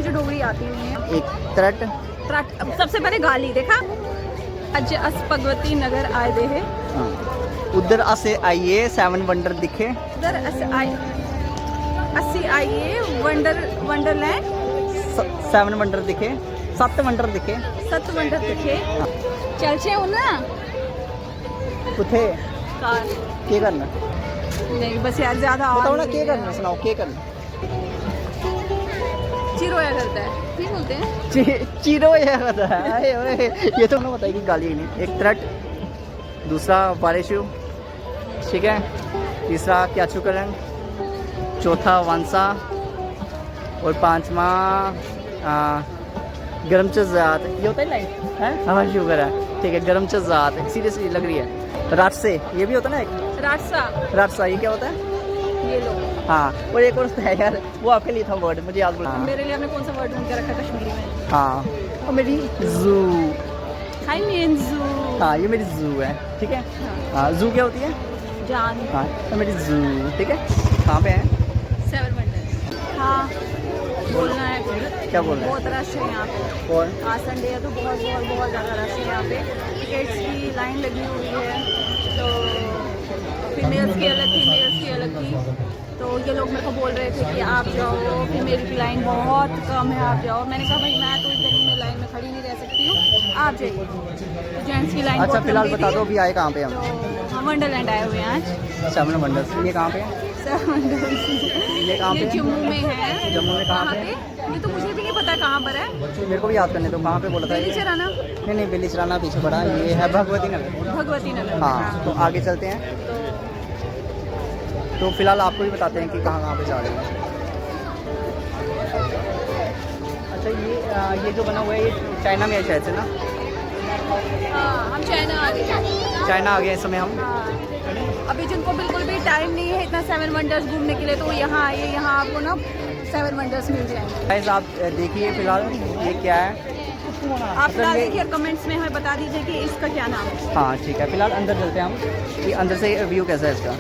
जो डोगरी आती हुई है। एक त्रट सबसे पहले गाली देखा अज अस भगवती नगर आए दे है। उधर असे आइए 7 वंडर दिखे। उधर अस्सी आइए वंडरलैंड 7 वंडर दिखे 7 वंडर दिखे 7 वंडर दिखे। चल छे हो ना कुथे कार क्या करना नहीं बस यार ज्यादा बताओ ना क्या करना सुनाओ क्या करना। चिरोया करता है ठीक बोलते हैं चीरो ये होता है अरे ओए ये तो उन्होंने बताई कि गाली नहीं। एक त्रट दूसरा वारेशु ठीक है तीसरा क्याचुकरण चौथा वांसा और 5वां गरम चजात ये होता है लाइन है हाँ शुगर है ठीक है गरम चजात सीरियसली लग रही है। राटसे ये भी होता है ना एक राटसा ये क्या होता है ये लो। हाँ और एक और है यार वो आपके लिए था वर्ड मुझे याद बोला। मेरे लिए आपने कौन सा वर्ड ढूंढ के रखा कश्मीरी में। हाँ और मेरी जू हाय मीन जू। हाँ ये मेरी जू है ठीक है। हाँ जू क्या होती है जान। हाँ तो मेरी जू ठीक है। कहाँ पे है 7 वंडर। हाँ बोलना है क्या बोल रहे हैं बहुत रश है यहाँ पे और आज संडे है तो बहुत ज़्यादा रश है यहाँ पे। टिकट्स की लाइन लगी हुई है तो फीमेल्स की अलग थी मेल्स की अलग थी। तो ये लोग मेरे को बोल रहे थे कि आप जाओ फीमेल की लाइन बहुत कम है आप जाओ। मैंने कहा भाई मैं तो इस गर्मी में लाइन में खड़ी नहीं रह सकती हूँ आप जाइए। तो जेंट्स की लाइन अच्छा फिलहाल बता दो अभी आए कहाँ पे हम। तो हम वंडरलैंड आए हुए हैं आज 7 वंडर्स ये कहाँ पे है ये कहाँ पे ये है? जम्मू में है। जम्मू में कहाँ पे ये तो मुझे भी नहीं पता कहाँ पर है। मेरे को भी याद करने दो कहाँ पे बोला था दिल्ली ये? चराना नहीं बेली चराना पीछे पड़ा ये है भगवती नगर। भगवती नगर। हाँ तो आगे चलते हैं तो फिलहाल आपको भी बताते हैं कि कहाँ पे जा रहे हैं। अच्छा ये जो बना हुआ है ये चाइना में है शायद से ना। हाँ हम चाइना आ गए। चाइना आ गए इस समय हम। हाँ अभी जिनको बिल्कुल भी टाइम नहीं है इतना 7 वंडर्स घूमने के लिए तो यहाँ आइए यहाँ आपको ना 7 वंडर्स मिल जाएंगे। गाइस आप देखिए फिलहाल ये क्या है आप फिलहाल देखिए कमेंट्स में हमें बता दीजिए कि इसका क्या नाम है। हाँ ठीक है फिलहाल अंदर चलते हैं हम कि अंदर से व्यू कैसा है इसका।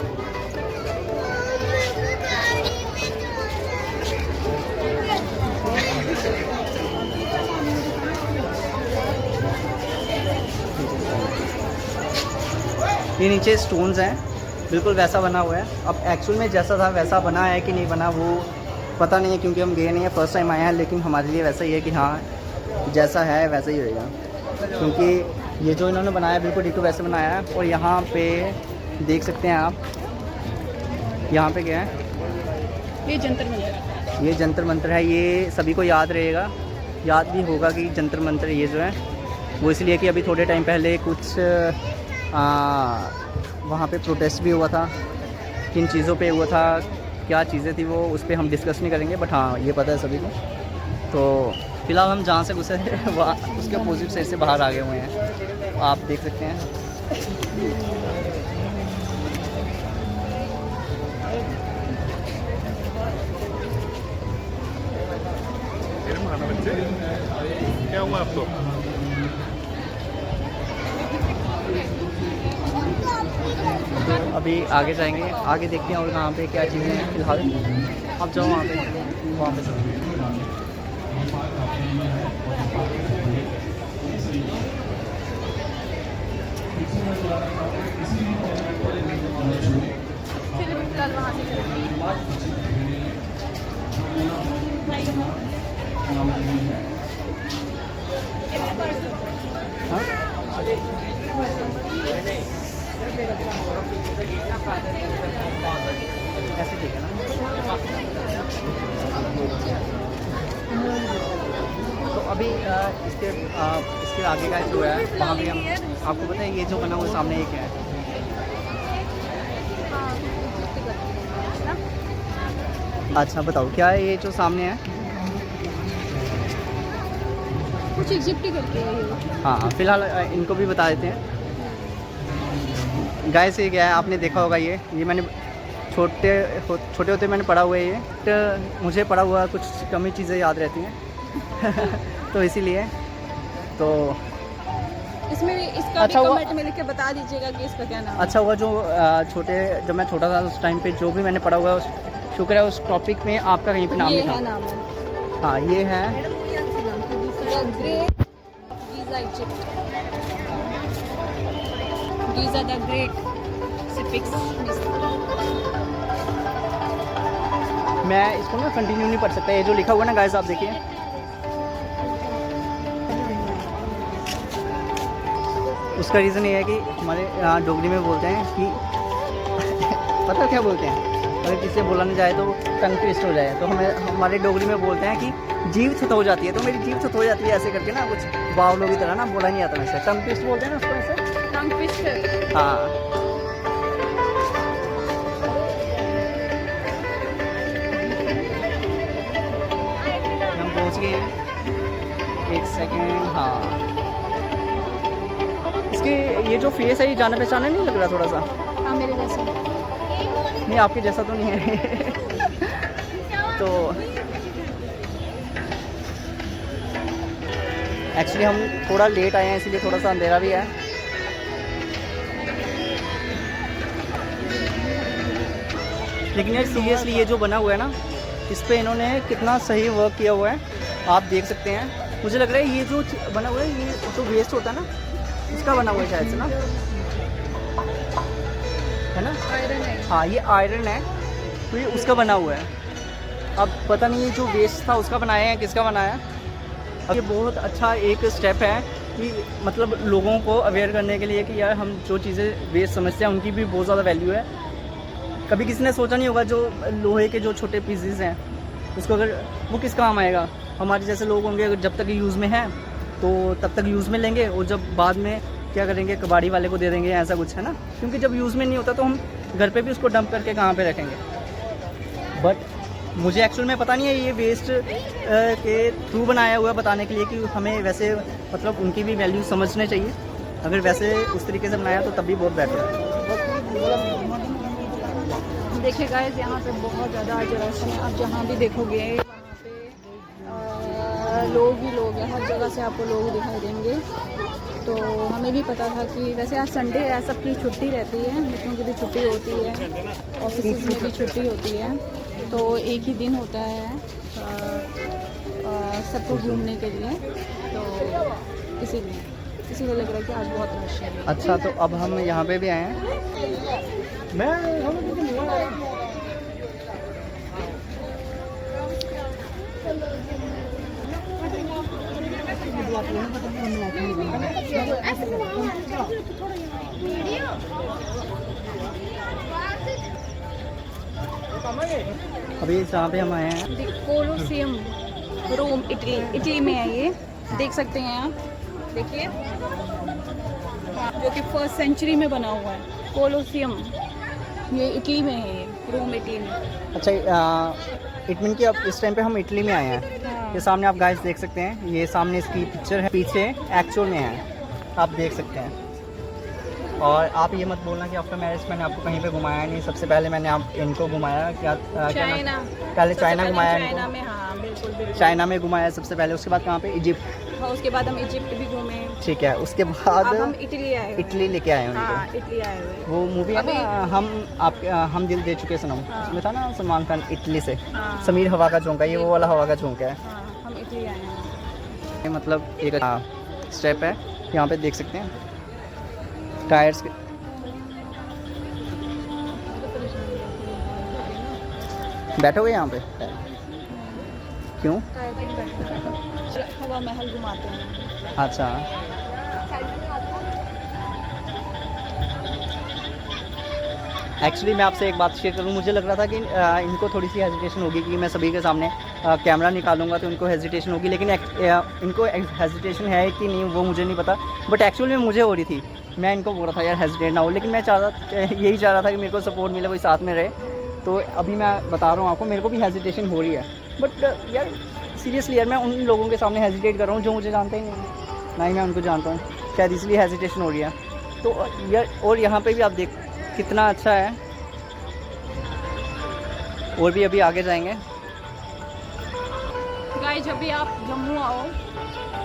ये नीचे स्टोन्स हैं बिल्कुल वैसा बना हुआ है। अब एक्चुअल में जैसा था वैसा बना है कि नहीं बना वो पता नहीं है क्योंकि हम गए नहीं है फर्स्ट टाइम आए हैं। लेकिन हमारे लिए वैसा ही है कि हाँ जैसा है वैसा ही रहेगा क्योंकि ये जो इन्होंने बनाया है बिल्कुल डिटो वैसे बनाया है। और यहाँ पे देख सकते हैं आप यहाँ पे क्या है ये जंतर मंतर है। ये सभी को याद रहेगा याद भी होगा कि जंतर मंतर ये जो है वो इसलिए कि अभी थोड़े टाइम पहले कुछ वहाँ पे प्रोटेस्ट भी हुआ था। किन चीज़ों पे हुआ था क्या चीज़ें थी वो उस पर हम डिस्कस नहीं करेंगे बट हाँ ये पता है सभी को। तो फिलहाल हम जहाँ से घुसे थे वहाँ उसके अपोजिट साइड से बाहर आ गए हुए हैं तो आप देख सकते हैं। क्या हुआ आपको? अभी आगे जाएंगे आगे देखते हैं और कहाँ पे क्या चीज़ें हैं। फिलहाल आप जाओ वहाँ पे कल वहाँ से हाँ ऐसे ठीक है ना। तो अभी इसके आगे का जो है वहाँ पे हम आपको पता है ये जो बना हुआ सामने ये क्या है। अच्छा बताओ क्या है ये जो सामने है। कुछ एग्जिबिट करके है ये। हाँ फिलहाल इनको भी बता देते हैं। गाय से क्या है आपने देखा होगा ये मैंने छोटे होते मैंने पढ़ा हुआ है ये तो मुझे पढ़ा हुआ कुछ कम ही चीज़ें याद रहती हैं तो इसीलिए तो इसमें इसका अच्छा भी कमेंट में लिख के बता दीजिएगा कि इसका क्या नाम है। अच्छा हुआ जो जब मैं छोटा था उस टाइम पे जो भी मैंने पढ़ा हुआ है शुक्र है उस टॉपिक में आपका कहीं पे नाम ये नहीं है था। नाम है हाँ ये है The Great Giza Egypt. Giza the Great. Sphinx. मैं इसको ना कंटिन्यू नहीं पढ़ सकता, ये जो लिखा हुआ है ना गाइस आप देखिए, उसका रीज़न ये है कि हमारे यहाँ डोगरी में बोलते हैं कि पता क्या बोलते हैं, अगर किसी से बोला नहीं जाए तो टंग ट्विस्ट हो जाए, तो हमें हमारे डोगरी में बोलते हैं कि जीव छत हो जाती है। तो मेरी जीव छत हो जाती है ऐसे करके ना, कुछ बावलों की तरह ना, बोला नहीं आता वैसे, टंग ट्विस्ट बोलते हैं ना उसको ऐसे। Tongue twister. हाँ हम पहुँच गए हैं, एक सेकेंड। हाँ इसके ये जो फेस है ये जाना पहचाना नहीं लग रहा थोड़ा सा? हाँ मेरे जैसे। नहीं आपके जैसा तो नहीं है तो एक्चुअली हम थोड़ा लेट आए हैं इसलिए थोड़ा सा अंधेरा भी है। लेकिन यार सीरियसली ये जो बना हुआ है ना, इस पे इन्होंने कितना सही वर्क किया हुआ है, आप देख सकते हैं। मुझे लग रहा है ये जो बना हुआ है, ये जो वेस्ट होता है ना, इसका बना हुआ है शायद से ना, है ना? आयरन है। हाँ ये आयरन है, तो ये उसका बना हुआ है। अब पता नहीं ये जो वेस्ट था उसका बनाया है किसका बनाया है। अब ये बहुत अच्छा एक स्टेप है कि मतलब लोगों को अवेयर करने के लिए कि यार हम जो चीज़ें वेस्ट समझते हैं उनकी भी बहुत ज़्यादा वैल्यू है। कभी किसी ने सोचा नहीं होगा जो लोहे के जो छोटे पीसेस हैं उसको अगर वो किस काम आएगा। हमारे जैसे लोग होंगे अगर जब तक यूज़ में है तो तब तक यूज़ में लेंगे, और जब बाद में क्या करेंगे, कबाड़ी वाले को दे देंगे, ऐसा कुछ है ना। क्योंकि जब यूज़ में नहीं होता तो हम घर पे भी उसको डंप करके कहाँ पे रखेंगे। बट मुझे एक्चुअल में पता नहीं है ये वेस्ट के थ्रू बनाया हुआ है, बताने के लिए कि हमें वैसे मतलब उनकी भी वैल्यू समझने चाहिए। अगर वैसे उस तरीके से बनाया तो तब भी बहुत बेटर है। देखिए गाइस यहाँ पे बहुत ज़्यादा आज रश है। आप जहाँ भी देखोगे वहाँ पे लोग ही लोग हैं, हर जगह से आपको लोग दिखाई देंगे। तो हमें भी पता था कि वैसे आज संडे है, सबकी छुट्टी रहती है, बच्चों की भी छुट्टी होती है, ऑफिस में भी छुट्टी होती है, तो एक ही दिन होता है सबको घूमने के लिए। तो इसीलिए लग रहा है कि आज बहुत रश है। अच्छा तो अब हम यहाँ पे भी आए हैं। मैं अभी जहाँ पे हम आए हैं कोलोसियम रोम, इटली में है ये, देख सकते हैं आप। देखिए जो कि 1st सेंचुरी में बना हुआ है कोलोसियम, ये इटली में है, ये रोम इटली में। अच्छा इट मीन कि अब इस टाइम पे हम इटली में आए हैं। हाँ। ये सामने आप गाइस देख सकते हैं, ये सामने इसकी पिक्चर है, पीछे एक्चुअल में है, आप देख सकते हैं। और आप ये मत बोलना कि आफ्टर मैरिज मैंने आपको कहीं पे घुमाया नहीं। सबसे पहले मैंने आप इनको घुमाया, क्या चाइना, पहले चाइना घुमाया, चाइना में, हाँ बिल्कुल। चाइना में घुमाया सबसे पहले, उसके बाद कहाँ पे, इजिप्ट। हाँ, उसके बाद हम इजिप्ट भी घूमे। ठीक है, उसके बाद अब हम इटली आए हुए हैं। इटली लेके आए हैं उनको। हाँ, इटली आए हुए हैं। वो मूवी है ना हम दिल दे चुके सनम, हाँ। उसमें था ना सलमान खान इटली से, हाँ। समीर हवा का झोंका, ये वो वाला हवा का झोंका है। हाँ, हम इटली आए हैं। ये मतलब एक स्टेप है, यहाँ पे देख सकते हैं टायर्स के। बैठोगे यहाँ पे? क्यों? हवा महल घुमाते हैं। अच्छा एक्चुअली मैं आपसे एक बात शेयर करूँ, मुझे लग रहा था कि इनको थोड़ी सी हेजिटेशन होगी कि मैं सभी के सामने कैमरा निकालूंगा तो इनको हेजिटेशन होगी, लेकिन इनको हेजिटेशन है कि नहीं वो मुझे नहीं पता। बट एक्चुअली में मुझे हो रही थी, मैं इनको बोल रहा था यार हेजिटेट ना हो, लेकिन मैं यही चाह रहा था कि मेरे को सपोर्ट मिले, कोई साथ में रहे। तो अभी मैं बता रहा हूँ आपको, मेरे को भी हेजिटेशन हो रही है। बट यार सीरियसली यार मैं उन लोगों के सामने हेजिटेट कर रहा हूँ जो मुझे जानते ही नहीं, ना ही मैं उनको जानता हूँ, शायद इसलिए हेजिटेशन हो रही है। तो यार और यहाँ पे भी आप देख कितना अच्छा है, और भी अभी आगे जाएंगे। गाइस जब भी आप जम्मू आओ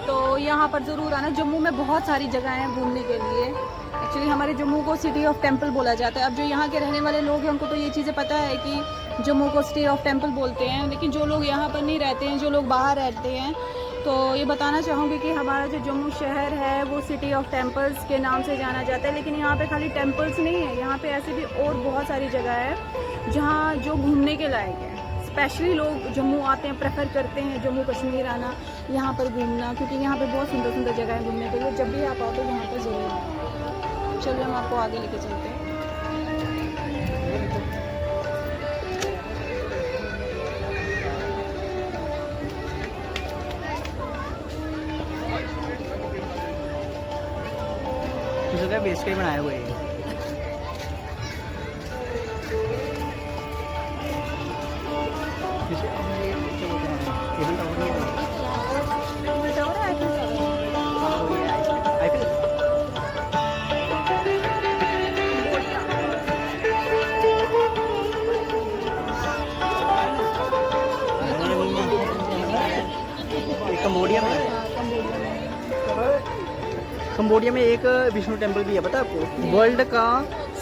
तो यहाँ पर ज़रूर आना। जम्मू में बहुत सारी जगह हैं घूमने के लिए। एक्चुअली हमारे जम्मू को सिटी ऑफ टेम्पल बोला जाता है। अब जो यहाँ के रहने वाले लोग हैं उनको तो ये चीज़ें पता है कि जम्मू को सिटी ऑफ टेम्पल बोलते हैं, लेकिन जो लोग यहाँ पर नहीं रहते हैं, जो लोग बाहर रहते हैं, तो ये बताना चाहूँगी कि हमारा जो जम्मू शहर है वो सिटी ऑफ टेम्पल्स के नाम से जाना जाता है। लेकिन यहाँ पे खाली टेम्पल्स नहीं है, यहाँ पे ऐसे भी और बहुत सारी जगह है जहाँ जो घूमने के लायक है। स्पेशली लोग जम्मू आते हैं, प्रेफर करते हैं जम्मू कश्मीर आना, यहाँ पर घूमना, क्योंकि यहाँ पे बहुत सुंदर सुंदर जगह है घूमने के लिए। जब भी आप आओ तो यहाँ पर ज़रूर आओ। चलिए हम आपको आगे लेके चलते हैं। जगह बेच के ही बनाए हुए हैं। कंबोडिया में एक विष्णु टेम्पल भी है, पता है आपको? वर्ल्ड का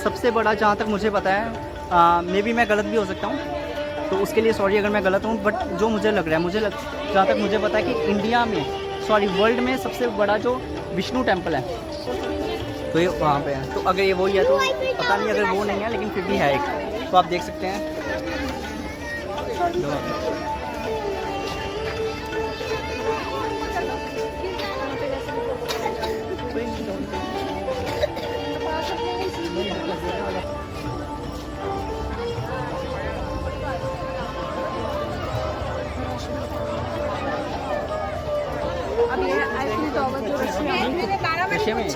सबसे बड़ा, जहाँ तक मुझे पता है, मे बी मैं गलत भी हो सकता हूँ, तो उसके लिए सॉरी अगर मैं गलत हूँ, बट जो मुझे लग रहा है, जहाँ तक मुझे पता है कि इंडिया में, सॉरी वर्ल्ड में सबसे बड़ा जो विष्णु टेम्पल है तो ये वहाँ पे है। तो अगर ये वही है तो पता नहीं, अगर वो नहीं है लेकिन फिर भी है एक, तो आप देख सकते हैं। अब ये आईफिल टावर जो रशिया में,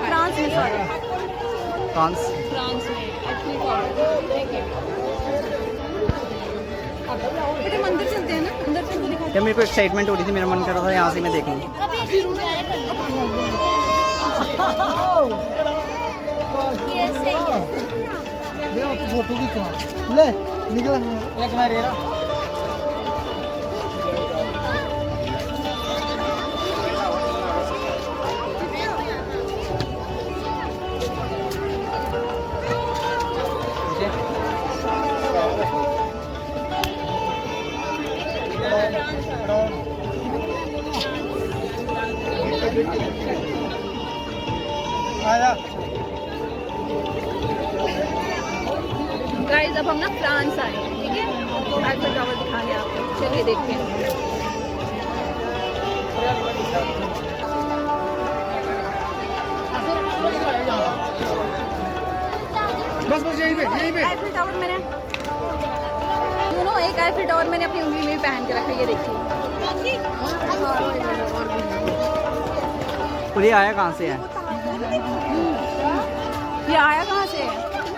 फ्रांस में, सॉरी फ्रांस में आईफिल टावर। बेटे मंदिर चलते हैं ना, अंदर चल के दिखा। जब मेरे को एक्साइटमेंट हो रही थी, मेरा मन कर रहा था यहाँ से मैं देखूँ। फोटो की ले निकला एक ना रेरा। गाइस अब हम ना फ्रांस आए, ठीक है, आईफिल टावर दिखाने आपको। चलिए देखते हैं। बस यहीं पे आईफिल टावर मैंने एक आईफिल टावर मैंने अपनी उंगली में भी पहन के रखा है, ये देखिए। और ये आया कहाँ से है? ये आया कहाँ से है?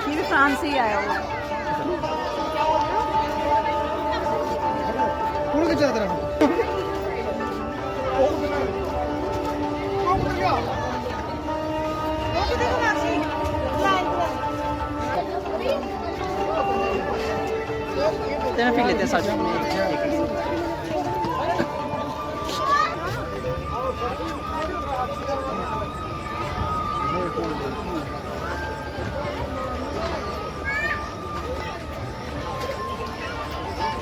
ये भी फ्रांस से ही आया हुआ है। पूरा क्या तरह फिर लेते हैं साथ में।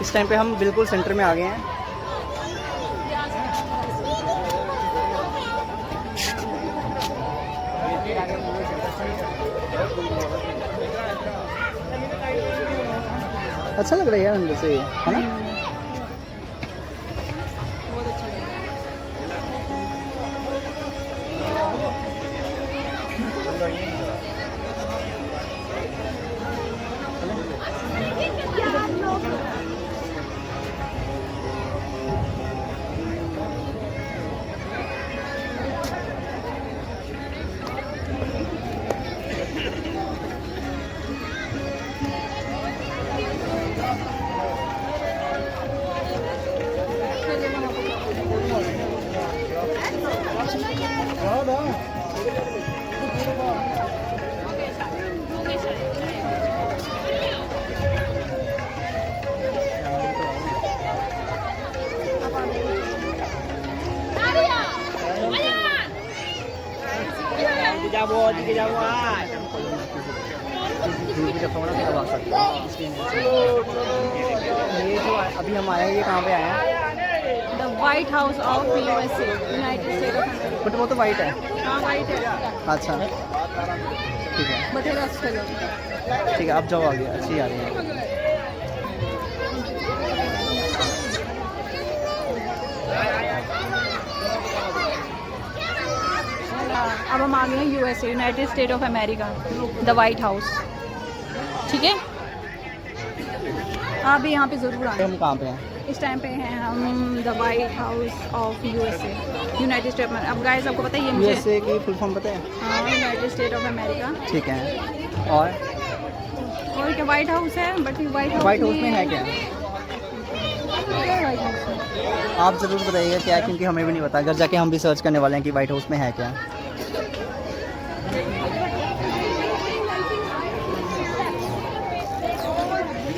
इस टाइम पे हम बिल्कुल सेंटर में आ गए हैं। अच्छा लग रहा है यार अंदर से, है ना? बहुत अच्छा लगा। ये जो अभी हम आए हैं, ये कहाँ पे आए हैं? The white house of USA, United state of America. But वो तो वाइट है। हाँ वाइट है। अच्छा ठीक है, बतेगा उसका जो। ठीक है, अब जाओ आगे, अच्छी आ रही है। अब हम आ गए हैं USA, United state of America, the white house. ठीक है, आप भी यहाँ पे ज़रूर आए। हम कहाँ पे हैं? इस टाइम पे हैं हम the white house of USA, United state of. अब गाइस आपको पता है ये मुझे यूएसए की फुल फॉर्म पता है? हाँ, यूनाइटेड स्टेट ऑफ अमेरिका। ठीक है, और क्या वाइट हाउस है, बट वाइट हाउस में है क्या? वाइट हाउस में आप ज़रूर बताइएगा क्या है, क्योंकि हमें भी नहीं पता। घर जाके हम भी सर्च करने वाले हैं कि वाइट हाउस में है क्या।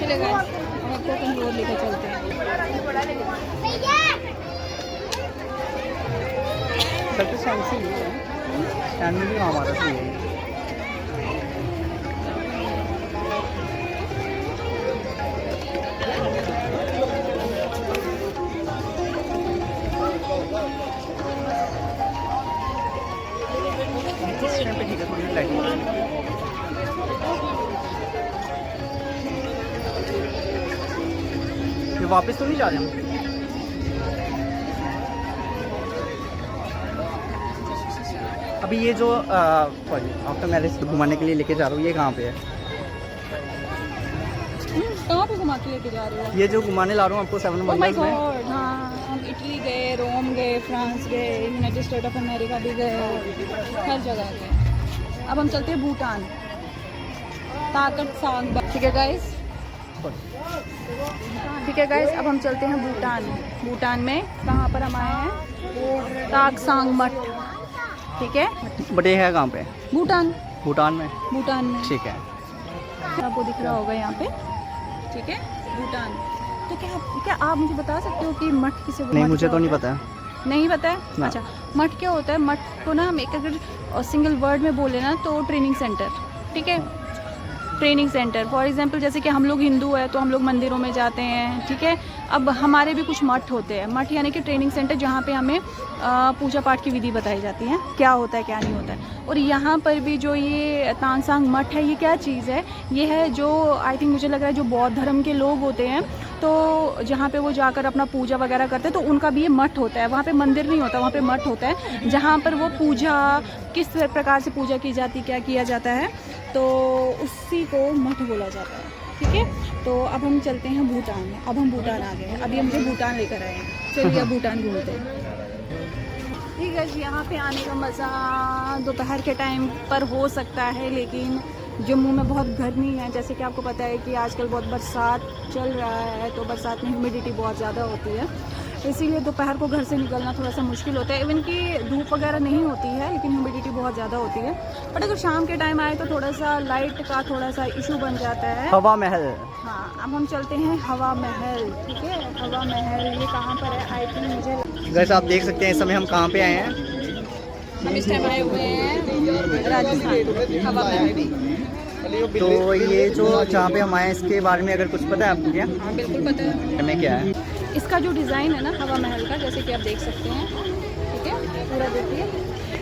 चलेगा, हम आपको कहीं और लेकर चलते हैं। सब कुछ स्टैंड से ही है, स्टैंड में भी हमारा सही है। ये वापस तो नहीं जा रहे हम? अभी ये जो आफ्टर मैरिज घुमाने के लिए लेके जा रहा हूँ, ये कहाँ पे है? कहाँ पे घुमा के लेके जा रहे हो? ये जो घुमाने ला रहा हूँ आपको 7 ओह माय वंडर्स में। गॉड, हाँ हम इटली गए, रोम गए, फ्रांस गए, यूनाइटेड स्टेट ऑफ अमेरिका भी गए, हर जगह गए। अब हम चलते हैं भूटान, ताकत सांग। ठीक है गाइस, ठीक है गाइस, अब हम चलते हैं भूटान। भूटान में कहाँ पर हम आए हैं? ताक सांग मठ। ठीक है, बट ये है कहाँ पे? भूटान, भूटान में। भूटान में ठीक है, आपको दिख रहा होगा यहाँ पे। ठीक है, भूटान। तो क्या आप मुझे बता सकते हो कि मठ किसे बोलते हैं? नहीं मुझे तो नहीं पता है। नहीं पता है? ना। अच्छा, मठ क्या होता है? मठ को ना हम एक अगर सिंगल वर्ड में बोले ना तो ट्रेनिंग सेंटर। ठीक है, ट्रेनिंग सेंटर। फॉर एग्जांपल जैसे कि हम लोग हिंदू है तो हम लोग मंदिरों में जाते हैं। ठीक है, अब हमारे भी कुछ मठ होते हैं। मठ यानी कि ट्रेनिंग सेंटर, जहाँ पे हमें पूजा पाठ की विधि बताई जाती है, क्या होता है क्या नहीं होता है। और यहाँ पर भी जो ये तानसांग मठ है, ये क्या चीज़ है? ये है जो आई थिंक मुझे लग रहा है जो बौद्ध धर्म के लोग होते हैं, तो जहाँ पे वो जाकर अपना पूजा वगैरह करते हैं, तो उनका भी ये मठ होता है। वहाँ पे मंदिर नहीं होता, वहाँ पे मठ होता है, जहाँ पर वो पूजा किस प्रकार से पूजा की जाती, क्या किया जाता है, तो उसी को मठ बोला जाता है। ठीक है, तो अब हम चलते हैं भूटान में। अब हम भूटान आ गए हैं, अभी हम मुझे भूटान लेकर आए हैं। चलिए अब भूटान घूमते हैं। ठीक है जी, यहाँ पे आने का मज़ा दोपहर के टाइम पर हो सकता है, लेकिन जम्मू में बहुत गर्मी है। जैसे कि आपको पता है कि आजकल बहुत बरसात चल रहा है, तो बरसात में ह्यूमिडिटी बहुत ज़्यादा होती है, इसीलिए दोपहर को घर से निकलना थोड़ा सा मुश्किल होता है। इवन कि धूप वगैरह नहीं होती है, लेकिन ह्यूमिडिटी बहुत ज़्यादा होती है। बट अगर शाम के टाइम आए तो थोड़ा सा लाइट का थोड़ा सा इशू बन जाता है। हवा महल। हाँ, अब हम चलते हैं हवा महल। ठीक है, हवा महल ये कहाँ पर है? आई थिंक मुझे वैसे आप देख सकते हैं इस समय हम कहाँ पे आए हैं। हम इस टाइम आए हुए हैं राजस्थान, हवा महल। तो ये जो जहाँ पे हम आए हैं, इसके बारे में अगर कुछ पता है आपको? क्या हाँ बिल्कुल पता है। हमें क्या है? इसका जो डिज़ाइन है ना हवा महल का, जैसे कि आप देख सकते हैं। ठीक है, पूरा देखिए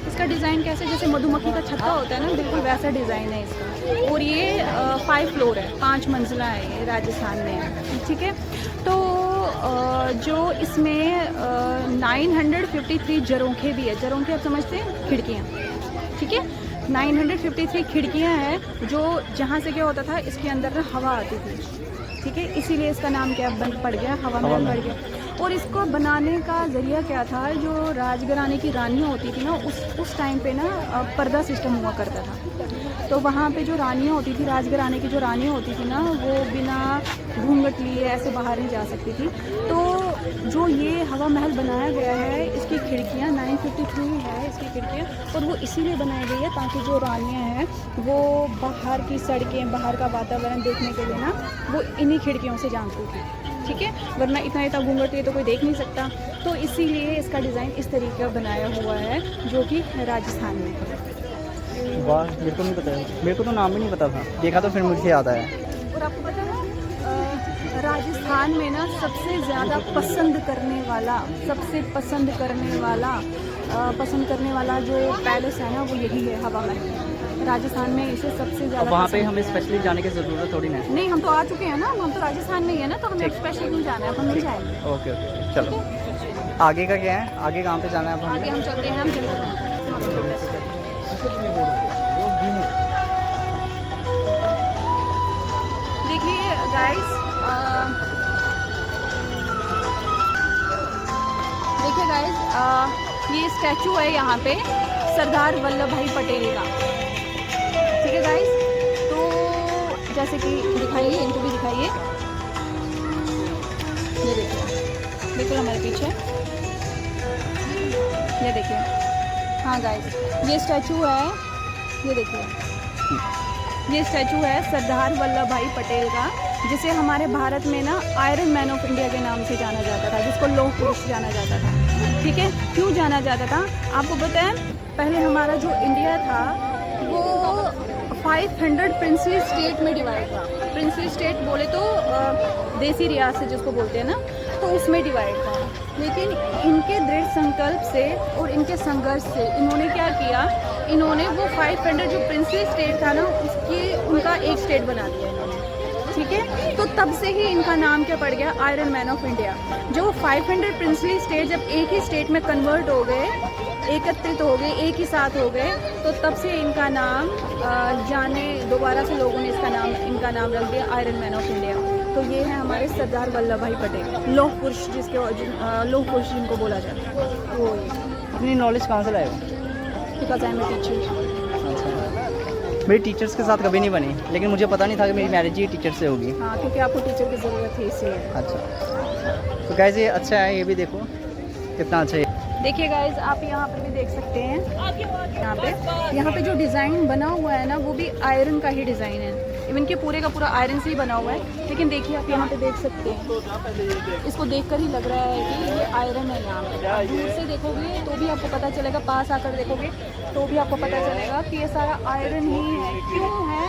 इसका डिज़ाइन कैसे, जैसे मधुमक्खी का छत्ता होता है ना, बिल्कुल वैसा डिज़ाइन है इसका। और ये 5 फ्लोर है, 5 मंजिला है, ये राजस्थान में है। ठीक है, तो जो इसमें 953 जरोंखे भी है। जरोंखे आप समझते हैं, खिड़कियाँ। ठीक है, 953 खिड़कियाँ हैं, जो जहाँ से क्या होता था, इसके अंदर ना हवा आती थी। ठीक है, इसीलिए इसका नाम क्या पड़ गया, हवा महल पड़ गया। और इसको बनाने का ज़रिया क्या था? जो राजघराने की रानियाँ होती थी ना, उस टाइम पे ना पर्दा सिस्टम हुआ करता था। तो वहाँ पे जो रानियाँ होती थी, राजघराने की जो रानियाँ होती थी ना, वो बिना घूंघट लिए ऐसे बाहर नहीं जा सकती थी। तो जो ये हवा महल बनाया गया है, इसकी खिड़कियाँ 953 है इसकी खिड़कियाँ, और वो इसीलिए बनाई गई है ताकि जो रानियाँ हैं वो बाहर की सड़कें, बाहर का वातावरण देखने के लिए ना वो इन्हीं खिड़कियों से जानती थी। ठीक है, वरना इतना घूंघट ये तो कोई देख नहीं सकता। तो इसीलिए इसका डिज़ाइन इस तरीके का बनाया हुआ है, जो कि राजस्थान में है। वाह, मेरे को नहीं पता है, मेरे को तो नाम भी नहीं पता था, देखा तो फिर मुझे याद आया। और आपको पता है राजस्थान में ना सबसे ज़्यादा पसंद करने वाला जो पैलेस है ना वो यही है, हवा महल। राजस्थान में इसे सबसे ज़्यादा वहाँ पे पसंद हमें स्पेशली जाने की ज़रूरत थोड़ी ना है। नहीं, हम तो आ चुके हैं ना, हम तो राजस्थान में ही है ना, तो हमें स्पेशल क्यों जाना है, अब हम नहीं जाएंगे। ओके ओके, चलो आगे का क्या है, आगे कहाँ पे जाना है अब आगे हमें? हम चलते हैं, हम देखिए गाइस, ये स्टैचू है यहाँ पे सरदार वल्लभ भाई पटेल का, ठीक है गाइस। तो जैसे कि दिखाइए, इनको भी दिखाइए, ये देखिए बिल्कुल हमारे पीछे, ये देखिए। हाँ गाइस, ये स्टैचू है, ये देखिए, ये स्टैचू है सरदार वल्लभ भाई पटेल का, जिसे हमारे भारत में ना आयरन मैन ऑफ इंडिया के नाम से जाना जाता था, जिसको लौह पुरुष जाना जाता था, ठीक है। क्यों जाना जाता था आपको पता है? पहले हमारा जो इंडिया था वो 500 प्रिंसली स्टेट में डिवाइड था। प्रिंसली स्टेट बोले तो देसी रियासत जिसको बोलते हैं ना, तो उसमें डिवाइड था। लेकिन इनके दृढ़ संकल्प से और इनके संघर्ष से इन्होंने क्या किया, इन्होंने वो 500 जो प्रिंसली स्टेट था ना उनका एक स्टेट बना दिया इन्होंने, ठीक है। तो तब से ही इनका नाम क्या पड़ गया, आयरन मैन ऑफ इंडिया। जो 500 प्रिंसली स्टेट जब एक ही स्टेट में कन्वर्ट हो गए, एकत्रित हो गए, एक ही साथ हो गए, तो तब से इनका नाम दोबारा से लोगों ने इनका नाम रख दिया आयरन मैन ऑफ इंडिया। तो ये है हमारे सरदार वल्लभ भाई पटेल, लौह पुरुष लौह पुरुष जिनको बोला जाता है, वो ये। इतनी नॉलेज कहाँ से लाए हो? Because I am a teacher. मेरी टीचर्स के साथ कभी नहीं बनी, लेकिन मुझे पता नहीं था कि मेरी मैरिज ही टीचर से होगी। हाँ, क्योंकि आपको टीचर की ज़रूरत है इसलिए। अच्छा, तो गाइस ये अच्छा है, ये भी देखो कितना अच्छा है। देखिए गाइज, आप यहाँ पे भी देख सकते हैं, यहाँ पे जो डिज़ाइन बना हुआ है ना वो भी आयरन का ही डिज़ाइन है। इवन कि पूरे का पूरा आयरन से ही बना हुआ है। लेकिन देखिए आप यहाँ पे देख सकते हैं, इसको देखकर ही लग रहा है कि ये आयरन है। यहाँ पे दूर से देखोगे तो भी आपको पता चलेगा, पास आकर देखोगे तो भी आपको पता चलेगा कि ये सारा आयरन ही है। क्यों है?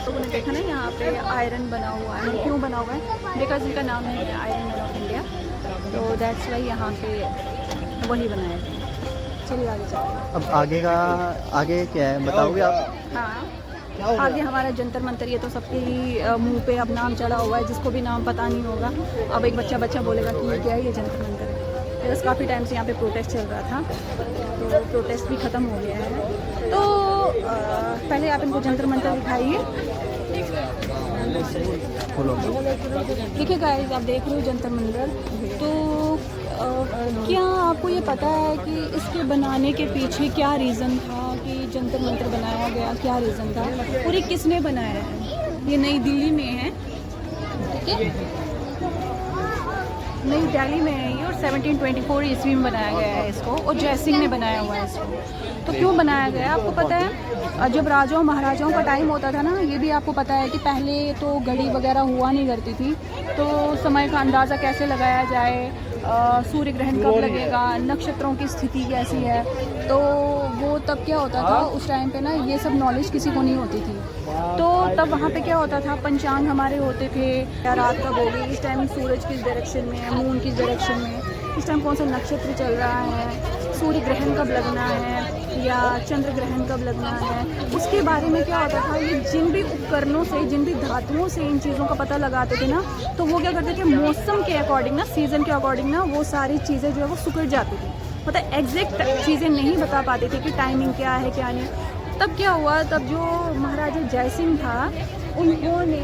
लोगों ने देखा ना यहाँ पे आयरन बना हुआ है। क्यों बना हुआ है? बिकॉज इनका नाम है आयरन मैन ऑफ इंडिया, तो दैट्स वाई यहाँ पे वही बनाया गया। चलिए आगे चलते हैं। अब आगे क्या है बताओगे आप? हाँ, आगे हमारा जंतर मंतर, ये तो सबके ही मुंह पे अब नाम चढ़ा हुआ है, जिसको भी नाम पता नहीं होगा। अब एक बच्चा बोलेगा कि ये क्या है, ये जंतर मंतर है। बस काफ़ी टाइम से यहाँ पे प्रोटेस्ट चल रहा था, तो प्रोटेस्ट भी ख़त्म हो गया है। तो पहले आप इनको जंतर मंतर दिखाइए। देखिए गाइस, आप देख रहे हो जंतर मंतर। तो क्या आपको ये पता है कि इसके बनाने के पीछे क्या रीज़न था कि जंतर मंतर बनाया गया? क्या रीज़न था और ये किसने बनाया है? ये नई दिल्ली में है, ठीक है, नई दिल्ली में है ये, और 1724 ईस्वी में बनाया गया है इसको, और जय सिंह ने बनाया हुआ है इसको। तो क्यों बनाया गया आपको पता है? जब राजाओं महाराजाओं का टाइम होता था ना, ये भी आपको पता है कि पहले तो घड़ी वगैरह हुआ नहीं करती थी, तो समय का अंदाज़ा कैसे लगाया जाए, सूर्य ग्रहण कब लगेगा, नक्षत्रों की स्थिति कैसी है, तो वो तब क्या होता था उस टाइम पे ना, ये सब नॉलेज किसी को नहीं होती थी। तो तब वहाँ पे क्या होता था, पंचांग हमारे होते थे, या रात कब होगी, इस टाइम सूरज किस डायरेक्शन में है, मून किस डायरेक्शन में, इस टाइम कौन सा नक्षत्र चल रहा है, सूर्य ग्रहण कब लगना है या चंद्र ग्रहण कब लगना है, उसके बारे में क्या होता था। ये जिन भी उपकरणों से, जिन भी धातुओं से इन चीज़ों का पता लगाते थे ना, तो वो क्या करते थे, मौसम के अकॉर्डिंग ना, सीज़न के अकॉर्डिंग ना, वो सारी चीज़ें जो है वो सुकड़ जाती थी। मतलब एग्जैक्ट चीज़ें नहीं बता पाते थे कि टाइमिंग क्या है क्या नहीं। तब क्या हुआ, तब जो महाराजा जय सिंह था, उन्होंने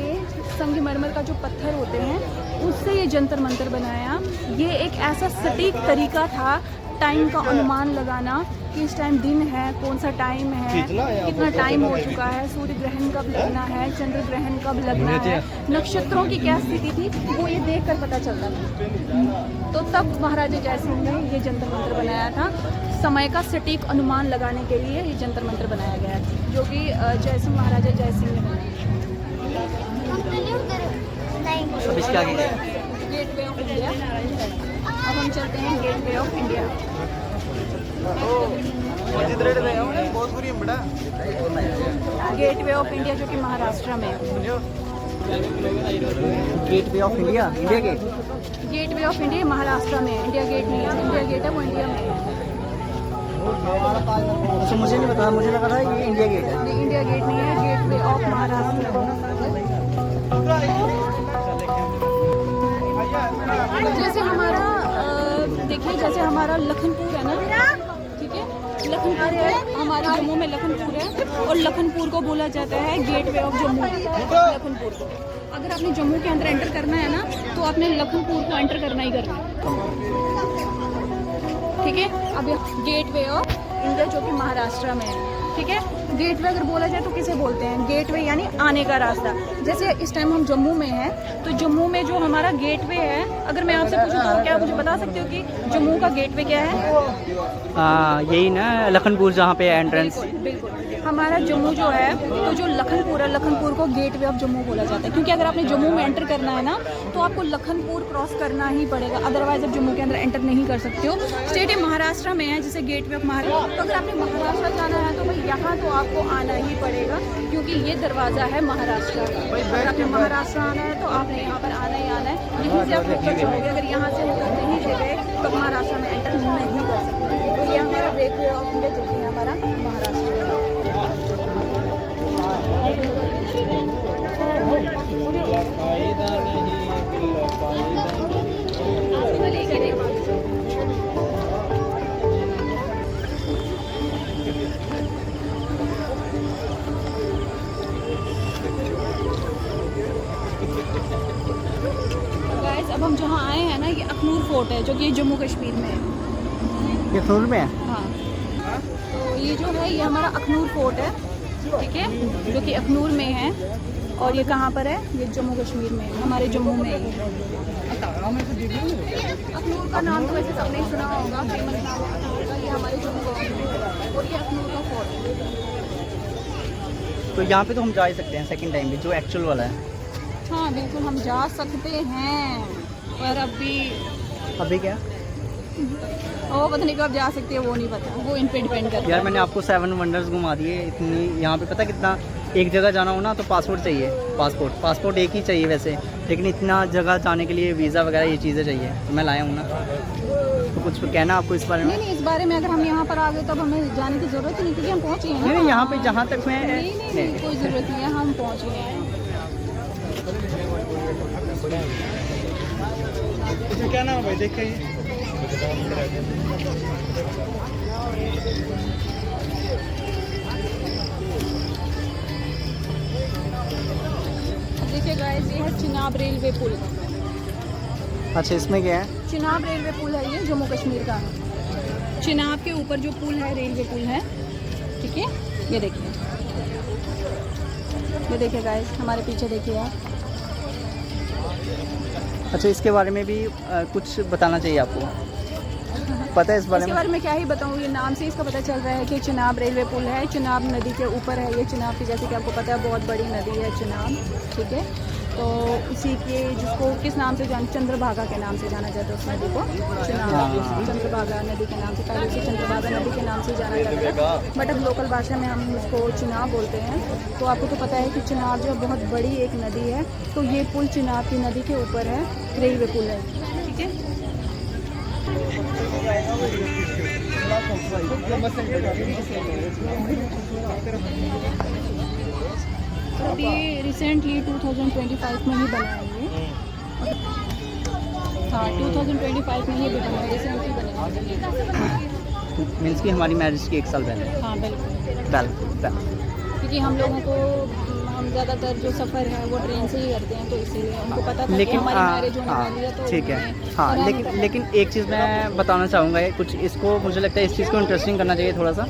संगमरमर का जो पत्थर होते हैं उससे ये जंतर मंतर बनाया। ये एक ऐसा सटीक तरीका था टाइम का अनुमान लगाना कि इस टाइम दिन है, कौन सा टाइम है, कितना टाइम हो चुका है, सूर्य ग्रहण कब लगना है, चंद्र ग्रहण कब लगना है, नक्षत्रों की क्या स्थिति थी, वो ये देख कर पता चलता था। तो तब महाराजा जयसिंह ने ये जंतर मंतर बनाया था। समय का सटीक अनुमान लगाने के लिए ये जंतर मंतर बनाया गया है, जो कि जयसिंह महाराजा जयसिंह ने बनाया। अब इसके आगे गेटवे ऑफ इंडिया। अब हम चलते हैं Gateway of India. Gateway of India जो कि महाराष्ट्र में है। Gateway of India, India Gate. Gateway of India Maharashtra में है, इंडिया गेट नहीं है। इंडिया गेट है वो इंडिया में है। अच्छा, मुझे नहीं पता, मुझे लगा था ये इंडिया गेट है। नहीं, इंडिया गेट नहीं है, गेटवे ऑफ महाराष्ट्र। जैसे हमारा देखिए, जैसे हमारा लखनपुर है ना, ठीक है, लखनपुर है हमारे जम्मू में, लखनपुर है और लखनपुर को बोला जाता है गेटवे ऑफ जम्मू। लखनपुर को अगर आपने जम्मू के अंदर एंटर करना है ना, तो आपने लखनपुर को एंटर करना ही करना है, ठीक है। अब गेटवे ऑफ इंडिया जो कि महाराष्ट्र में है, ठीक है। गेटवे अगर बोला जाए तो किसे बोलते हैं? गेटवे यानी आने का रास्ता। जैसे इस टाइम हम जम्मू में हैं, तो जम्मू में जो हमारा गेटवे है, अगर मैं आपसे पूछूं तो क्या आप मुझे बता सकते हो कि जम्मू का गेटवे क्या है? यही ना, लखनपुर जहाँ पे एंट्रेंस। बिल्कुल। हमारा जम्मू जो है, तो जो लखनपुर है, लखनपुर को गेटवे ऑफ जम्मू बोला जाता है, क्योंकि अगर आपने जम्मू में एंटर करना है ना, तो आपको लखनपुर क्रॉस करना ही पड़ेगा, अदरवाइज आप जम्मू के अंदर एंटर नहीं कर सकते हो। स्टेट महाराष्ट्र में है, जिसे गेटवे ऑफ महाराष्ट्र। तो अगर आपने महाराष्ट्र जाना है तो भाई यहाँ तो आपको आना ही पड़ेगा, क्योंकि ये दरवाज़ा है महाराष्ट्र का। अगर आपने महाराष्ट्र आना है तो आपने यहाँ पर आना ही आना है। यहीं से आप होकर चलोगे, अगर यहाँ से होकर नहीं चले तो महाराष्ट्र में एंटर नहीं कर सकते। तो ये हमारा गेटवे ऑफ इंडिया जो कि हमारा महाराष्ट्र है। अब हम जहाँ आए हैं ना, ये अखनूर फोर्ट है, जो कि जम्मू कश्मीर में है। ये अखनूर में है? हाँ, तो ये जो है ये हमारा अखनूर फोर्ट है, ठीक है, जो कि अखनूर में है। और ये कहाँ पर है? ये जम्मू कश्मीर में है, हमारे जम्मू में ही। अखनूर का नाम तो वैसे सबने सुना होगा, फेमस नाम है अखनूर का। ये हमारे जम्मू का और ये अखनूर का फोर्ट है। तो यहाँ पे तो हम जा ही सकते हैं सेकंड टाइम भी, जो एक्चुअल वाला है। हाँ बिल्कुल, हम जा सकते हैं, पर अभी क्या वो पता नहीं कब जा सकते हैं, वो नहीं पता, वो इन पे डिपेंड करता है। यार मैंने आपको 7 वंडर्स घुमा दिए इतनी। यहाँ पे पता कितना, एक जगह जाना हो ना तो पासपोर्ट चाहिए, पासपोर्ट एक ही चाहिए वैसे, लेकिन इतना जगह जाने के लिए वीज़ा वगैरह ये चीज़ें चाहिए, तो मैं लाया हूँ ना। तो कुछ कहना आपको इस बारे में? नहीं, इस बारे में अगर हम यहाँ पर आ गए तब हमें जाने की ज़रूरत ही नहीं, क्योंकि हम पहुँच गए हैं। नहीं, यहाँ पे जहाँ तक मैं नहीं, कोई ज़रूरत नहीं है, हम पहुँच गए हैं। क्या नाम है भाई, देख के देखिए गाइस, ये है चिनाब रेलवे पुल। अच्छा, इसमें क्या है? चिनाब रेलवे पुल है ये, जम्मू कश्मीर का। चिनाब के ऊपर जो पुल है, रेलवे पुल है, ठीक है। ये देखिए गाइस, हमारे पीछे देखिए आप। अच्छा, इसके बारे में भी कुछ बताना चाहिए आपको, पता है इस बारे में? इसके बारे में क्या ही बताऊँ, ये नाम से इसका पता चल रहा है कि चिनाब रेलवे पुल है, चिनाब नदी के ऊपर है ये। चिनाब की, जैसे कि आपको पता है, बहुत बड़ी नदी है चिनाब, ठीक है। तो इसी के, जिसको किस नाम से चंद्रभागा के नाम से जाना जाता है, उस नदी को चिनाब, चंद्रभागा नदी के नाम से, पहले से चंद्रभागा नदी के नाम से जाना जाता है, बट अब लोकल भाषा में हम उसको चिनाब बोलते हैं। तो आपको तो पता है कि चिनाब जो बहुत बड़ी एक नदी है, तो ये पुल चिनाब की नदी के ऊपर है, रेलवे पुल है, ठीक है। अब ये रिसेंटली 2025 में ही बना है ये। हाँ, 2025 में ही बना है, रिसेंटली बना है। मीन्स कि हमारी मैरिज की 1 साल पहले। हाँ बिल्कुल, क्योंकि हम लोगों को हम ज़्यादातर जो सफ़र है वो ट्रेन से ही करते हैं, तो इसीलिए उनको पता था कि लेकिन हमारी मैरिज होने वाली है, तो ठीक है। उन्हें हाँ, कराना लेकिन था। लेकिन एक चीज़ मैं बताना चाहूँगा, ये कुछ इसको मुझे लगता है इस चीज़ को इंटरेस्टिंग करना चाहिए थोड़ा सा।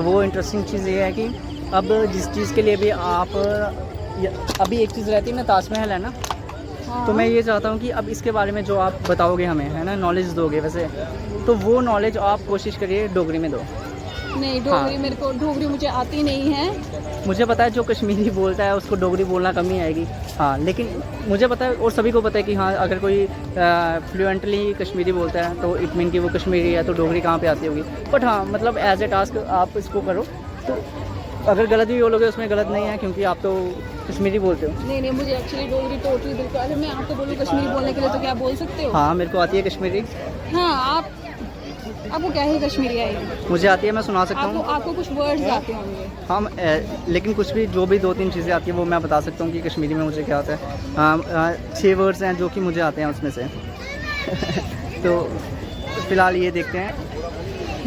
वो इंटरेस्टिंग चीज़ ये है कि अब जिस चीज़ के लिए भी आप अभी एक चीज़ रहती है ना, ताजमहल है ना, हाँ। तो मैं ये चाहता हूँ कि अब इसके बारे में जो आप बताओगे हमें, है ना, नॉलेज दोगे वैसे, तो वो नॉलेज आप कोशिश करिए डोगरी में दो। नहीं, डोगरी मेरे को डोगरी मुझे आती नहीं है। मुझे पता है जो कश्मीरी बोलता है उसको डोगरी बोलना कम ही आएगी, हाँ, लेकिन मुझे पता है और सभी को पता है कि हाँ, अगर कोई फ्लुएंटली कश्मीरी बोलता है तो इट मीन कि वो कश्मीरी है, तो डोगरी कहाँ पे आती होगी। बट हाँ, मतलब एज ए टास्क आप इसको करो, तो अगर गलत भी बोलोगे उसमें गलत नहीं है, क्योंकि आप तो कश्मीरी बोलते हो। नहीं नहीं, मुझे एक्चुअली डोगरी टोटली बिल्कुल, अगर मैं आपको बोलूँ कश्मीरी बोलने के लिए तो क्या बोल सकते हो? हाँ, मेरे को आती है कश्मीरी। हाँ, आपको क्या ही कश्मीरी आएगी? मुझे आती है, मैं सुना सकता हूँ। आपको कुछ वर्ड्स आते होंगे। हाँ, लेकिन कुछ भी जो भी 2-3 चीज़ें आती है वो मैं बता सकता हूँ कि कश्मीरी में मुझे क्या आता है। 6 वर्ड्स हैं जो कि मुझे आते हैं उसमें से। तो फ़िलहाल ये देखते हैं।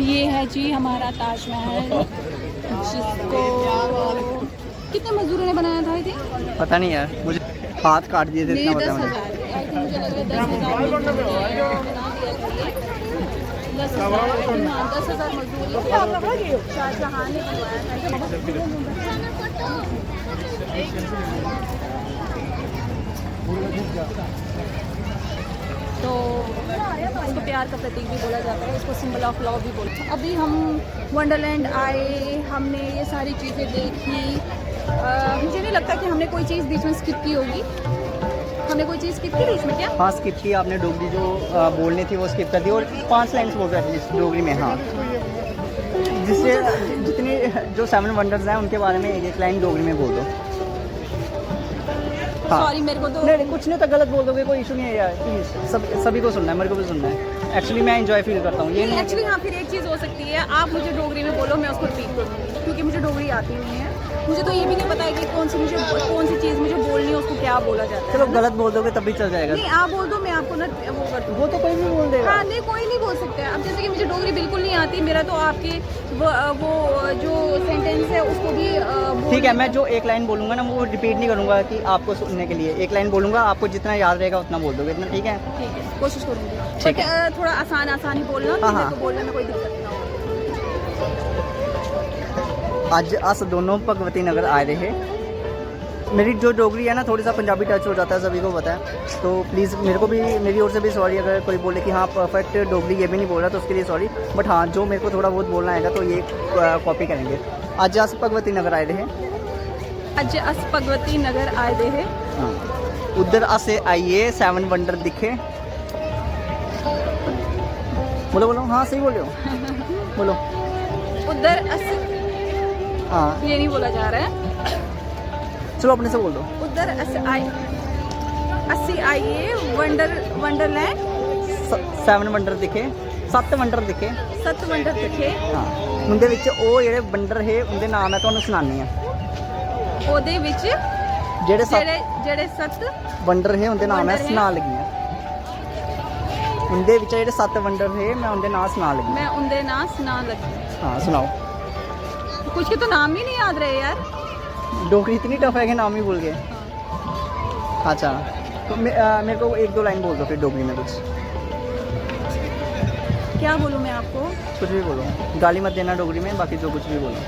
ये है जी हमारा ताजमहल, जिसको कितने मजदूरों ने बनाया था? थी पता नहीं यार, मुझे हाथ काट दिए थे, इतना पता है मुझे। 10,000, मुझे लग रहा है 10,000 मजदूर बना दिया था ये। 10,000 मजदूर शाहजहां ने बनवाया था। तो इसको प्यार का प्रतीक भी बोला जाता है, इसको सिंबल ऑफ लव भी बोलते हैं। अभी हम वंडरलैंड आए, हमने ये सारी चीज़ें देखी। मुझे नहीं लगता कि हमने कोई चीज़ बीच में स्किप की होगी। हमने कोई चीज़ स्किप की बीच में क्या? हाँ, स्किप की आपने, डोगरी जो बोलनी थी वो स्किप कर दी, और 5 लाइन्स बोल रहे थे डोगरी में। हाँ, जिससे जितनी जो 7 वंडर्स हैं उनके बारे में एक लाइन डोगरी में बोल दो। हाँ। सॉरी, मेरे को तो नहीं, कुछ नहीं, तो गलत बोल दोगे, कोई इशू नहीं है यार, प्लीज़। सभी को सुनना है, मेरे को भी सुनना है। एक्चुअली मैं एंजॉय फील करता हूँ, ये नहीं। एक्चुअली हाँ, फिर एक चीज़ हो सकती है, आप मुझे डोगरी में बोलो, मैं उसको रिपीट करूँगी, क्योंकि मुझे डोगरी आती नहीं है। मुझे तो ये भी नहीं पता है कि कौन सी चीज़ मुझे बोलनी है, उसको क्या बोला जाता है। चलो, गलत बोल दोगे तब भी चल जाएगा। नहीं, आप बोल दो, मैं आपको ना वो कर दूँ। वो तो कोई भी बोल देगा। हाँ, नहीं, कोई नहीं बोल सकता है। अब जैसे कि मुझे डोगरी बिल्कुल नहीं आती, मेरा तो आपके वो जो सेंटेंस है उसको भी ठीक है, मैं जो एक लाइन बोलूँगा ना वो रिपीट नहीं करूँगा कि आपको सुनने के लिए। एक लाइन बोलूँगा, आपको जितना याद रहेगा उतना बोल दोगे, इतना ठीक है? ठीक है, कोशिश करूँगी। ठीक है, थोड़ा आसान ही बोलना, हाँ, मेरे हाँ। को बोलने में कोई दिक्कत ना हो। ਅੱਜ अस दोनों भगवती नगर आए रहे। मेरी जो डोगरी है ना, थोड़ी सा पंजाबी टच हो जाता है, सभी को पता है, तो प्लीज़ मेरे को भी, मेरी ओर से भी सॉरी अगर कोई बोले कि हाँ परफेक्ट डोगरी ये भी नहीं बोल रहा, तो उसके लिए सॉरी। बट हाँ, जो मेरे को थोड़ा बहुत बोलना आएगा तो ये कॉपी करेंगे। ਅੱਜ अस भगवती नगर आए रहे। ਅੱਜ अस भगवती नगर आए दे है। हाँ, उधर असे आइए 7 वंडर दिखे। बोलो बोलो, हाँ सही बोल रहे हो, बोलो। उधर अस, हाँ, ये नहीं बोला जा रहा है। चलो अपने से बोल दो। उधर अस्सी आइए वंडरलैंड 7 वंडर दिखे, 7 वंडर दिखे। 7 वंडर दिखे। हाँ, उनके विच ਉਹ ਜਿਹੜੇ ਵੰਡਰ ਹੈ ਉਹਦੇ ਨਾਮ ਹੈ ਤੁਹਾਨੂੰ ਸੁਣਾਉਣੀ ਆ। ਉਹਦੇ ਵਿੱਚ ਜਿਹੜੇ ਜਿਹੜੇ 7 ਵੰਡਰ ਹੈ ਉਹਦੇ ਨਾਮ ਹੈ ਵੰਡਰ ਹੈ। ਸੁਣਾ ਲੱਗੀਆਂ। ਉਹਦੇ ਵਿੱਚ ਜਿਹੜੇ 7 ਵੰਡਰ ਹੈ ਮੈਂ ਉਹਦੇ ਨਾਮ ਸੁਣਾ ਲੱਗੀ। मैं उनके नाम सुना लगी। हाँ, सुनाओ। कुछ के तो नाम ही नहीं याद रहे यार। डोगरी इतनी टफ है कि नाम ही भूल गए। अच्छा, तो मेरे को 1-2 लाइन बोल दो फिर डोगरी में कुछ। क्या बोलूँ मैं आपको? कुछ भी बोलो, गाली मत देना डोगरी में, बाकी जो कुछ भी बोलो।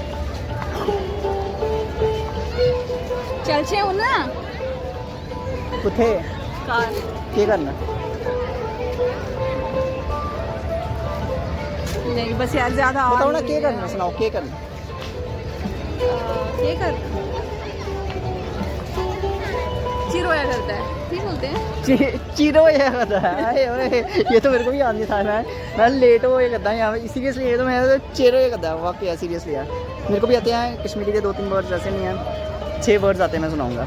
चल छे हो ना कुत्थे कार। क्या करना? नहीं बस यार ज़्यादा बताओ ना, क्या करना, सुनाओ क्या करना। क्या कर चिरोया करता है, ठीक बोलते हैं। चीरो ये करता है। अरे ओए, ये तो मेरे को भी याद नहीं था। मैं लेट हो ये करता है यहाँ, सीरियसली ये तो मैं चेरो ये करता है। वाकई है, सीरियसली यार, मेरे को भी आते हैं कश्मीरी के 2-3 वर्ड्स, ऐसे नहीं हैं, 6 वर्ड्स आते हैं, मैं सुनाऊंगा।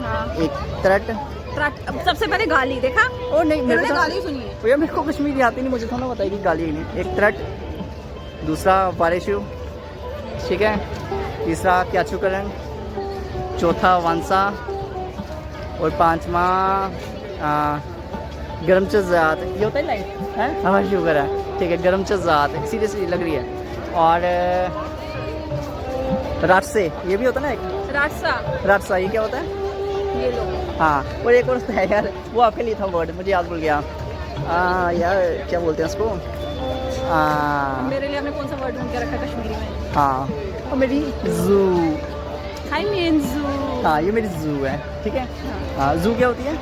हाँ। एक त्रट। अब सबसे पहले गाली देखा, और नहीं, मेरे को गाली सुनी है। भैया मेरे को कश्मीरी आती नहीं, मुझे थोड़ा बताइए कि गाली ही नहीं। एक त्रट, दूसरा वारेशु, ठीक है, तीसरा क्याचुकरण, चौथा वांसा, और 5वां गरम चज़ात। ये होता है लाइन है, हाँ शुगर है, ठीक है, गरम चज़ात सीरियसली लग रही है। और रात से ये भी होता है ना एक रास्ता रास्ता, ये क्या होता है? ये लो। हाँ, और एक और है यार, वो आपके लिए था वर्ड, मुझे याद भूल गया। यार क्या बोलते हैं उसको? मेरे लिए आपने कौन सा वर्ड ढूंढ के रखा कश्मीरी में? हाँ, और मेरी जू। हाय मीन जू। हाँ, ये मेरी जू है, ठीक है। हाँ, जू क्या होती है?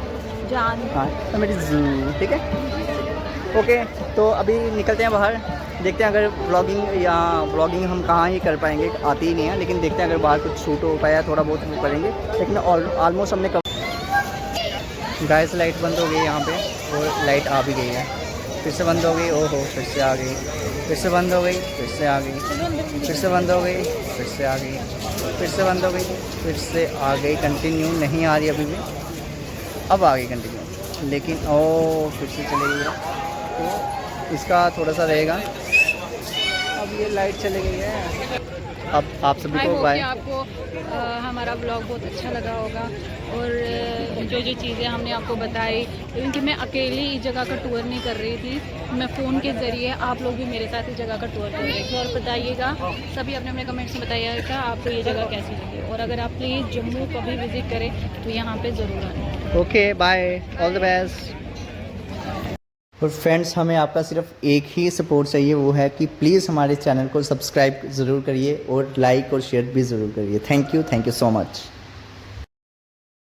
जान। हाँ, तो मेरी जू, ठीक है। ओके, तो अभी निकलते हैं बाहर, देखते हैं अगर ब्लॉगिंग हम कहाँ ही कर पाएंगे, आती ही नहीं है, लेकिन देखते हैं अगर बाहर कुछ शूट हो पाया, थोड़ा बहुत वो करेंगे, लेकिन ऑलमोस्ट हमने गाइस लाइट बंद हो गई यहाँ पे, और लाइट आ भी गई है, फिर से बंद हो गई, ओहो फिर से आ गई, फिर से बंद हो गई, फिर से आ गई, फिर से बंद हो गई, फिर से आ गई, फिर से बंद हो गई, फिर से आ गई, कंटिन्यू नहीं आ रही अभी भी, अब आ गई कंटिन्यू, लेकिन ओ फिर से चली गई है, तो इसका थोड़ा सा रहेगा। अब ये लाइट चली गई है। अब आप सभी को बाय। आपको हमारा ब्लॉग बहुत अच्छा लगा होगा, और जो जो चीज़ें हमने आपको बताई, क्योंकि मैं अकेली इस जगह का टूर नहीं कर रही थी, मैं फ़ोन के ज़रिए आप लोग भी मेरे साथ इस जगह का टूर कर रहे थे। और बताइएगा, सभी अपने अपने कमेंट्स में बताइएगा आपको ये जगह कैसी लगी, और अगर आप प्लीज़ जम्मू कभी विज़िट करें तो यहाँ पर ज़रूर आएँ। Okay bye, all the best. और फ्रेंड्स, हमें आपका सिर्फ एक ही सपोर्ट चाहिए, वो है कि प्लीज़ हमारे चैनल को सब्सक्राइब ज़रूर करिए और लाइक और शेयर भी ज़रूर करिए। Thank you so much.